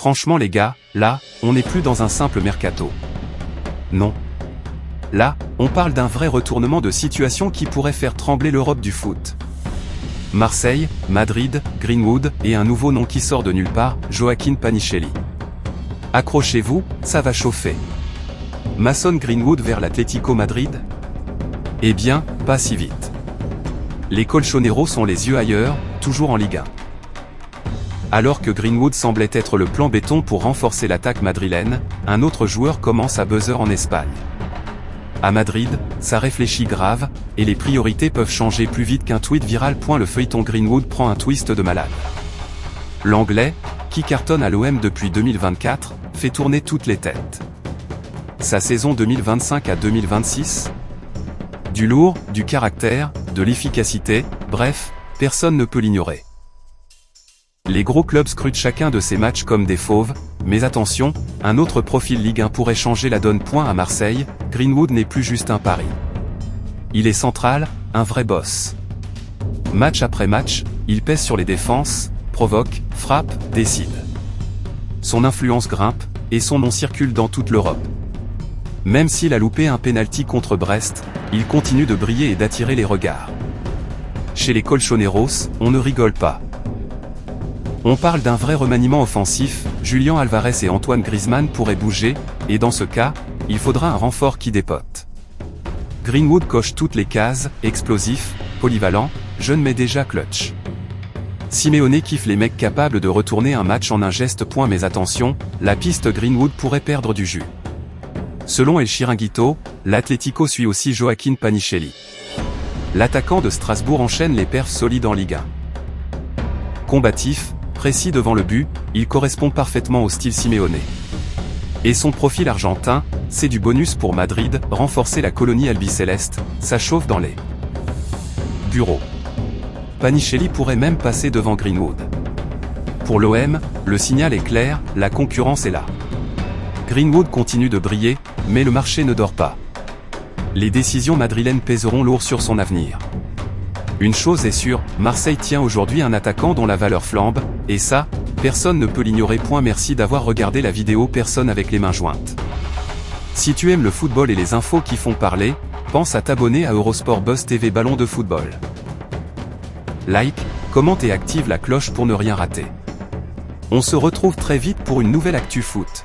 Franchement les gars, là, on n'est plus dans un simple mercato. Non. Là, on parle d'un vrai retournement de situation qui pourrait faire trembler l'Europe du foot. Marseille, Madrid, Greenwood, et un nouveau nom qui sort de nulle part, Joaquin Panichelli. Accrochez-vous, ça va chauffer. Mason Greenwood vers l'Atlético Madrid? Eh bien, pas si vite. Les Colchoneros sont les yeux ailleurs, toujours en Ligue 1. Alors que Greenwood semblait être le plan béton pour renforcer l'attaque madrilène, un autre joueur commence à buzzer en Espagne. À Madrid, ça réfléchit grave, et les priorités peuvent changer plus vite qu'un tweet viral. Le feuilleton Greenwood prend un twist de malade. L'Anglais, qui cartonne à l'OM depuis 2024, fait tourner toutes les têtes. Sa saison 2025 à 2026? Du lourd, du caractère, de l'efficacité, bref, personne ne peut l'ignorer. Les gros clubs scrutent chacun de ces matchs comme des fauves, mais attention, un autre profil Ligue 1 pourrait changer la donne. À Marseille, Greenwood n'est plus juste un pari. Il est central, un vrai boss. Match après match, il pèse sur les défenses, provoque, frappe, décide. Son influence grimpe, et son nom circule dans toute l'Europe. Même s'il a loupé un pénalty contre Brest, il continue de briller et d'attirer les regards. Chez les Colchoneros, on ne rigole pas. On parle d'un vrai remaniement offensif, Julián Alvarez et Antoine Griezmann pourraient bouger, et dans ce cas, il faudra un renfort qui dépote. Greenwood coche toutes les cases, explosif, polyvalent, jeune mais déjà clutch. Simeone kiffe les mecs capables de retourner un match en un geste. Mais attention, la piste Greenwood pourrait perdre du jus. Selon El Chiringuito, l'Atlético suit aussi Joaquin Panichelli. L'attaquant de Strasbourg enchaîne les perfs solides en Ligue 1. Combatif, précis devant le but, il correspond parfaitement au style Simeone. Et son profil argentin, c'est du bonus pour Madrid, renforcer la colonie albicéleste, ça chauffe dans les bureaux. Panichelli pourrait même passer devant Greenwood. Pour l'OM, le signal est clair, la concurrence est là. Greenwood continue de briller, mais le marché ne dort pas. Les décisions madrilènes pèseront lourd sur son avenir. Une chose est sûre, Marseille tient aujourd'hui un attaquant dont la valeur flambe, et ça, personne ne peut l'ignorer. Merci d'avoir regardé la vidéo Personne avec les mains jointes. Si tu aimes le football et les infos qui font parler, pense à t'abonner à Eurosport Buzz TV Ballon de football. Like, commente et active la cloche pour ne rien rater. On se retrouve très vite pour une nouvelle actu foot.